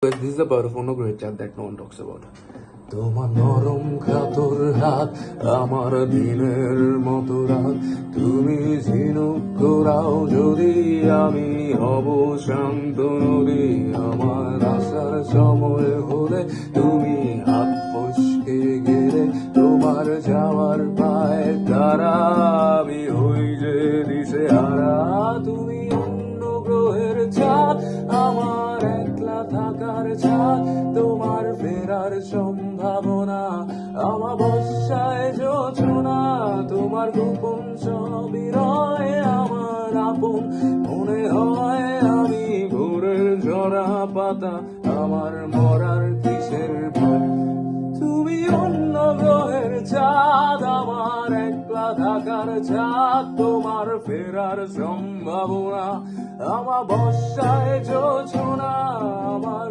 This is the part of great chat that no one talks about. তোমার নরম কাতর হাত আমার দিনের মতো রাত, তুমি ঝিনুক করাও যদি আমি হব শান্ত নদী। আমার আসার সময় হলে তুমি হাত ফসকে গেলে, তোমার যাওয়ার পায়ের তারা আমি হই যে দিশে হারা। তুমি অন্য গ্রহের চাঁদ, আমার একলা থাকার চাঁদ, তোমার ফেরার সম্ভাবনা অমাবস্যায় যোজনা। তোমার গোপন ছবি রয় আমার আপন, মনে হয় আমি ভোরের ঝরা পাতা, আমার মরার কিসের ভয়। তুমি অন্য গ্রহের চাঁদ, আমার একলা থাকার চাঁদ, তোমার ফেরার সম্ভাবনা অমাবস্যায় যোজনা। আমার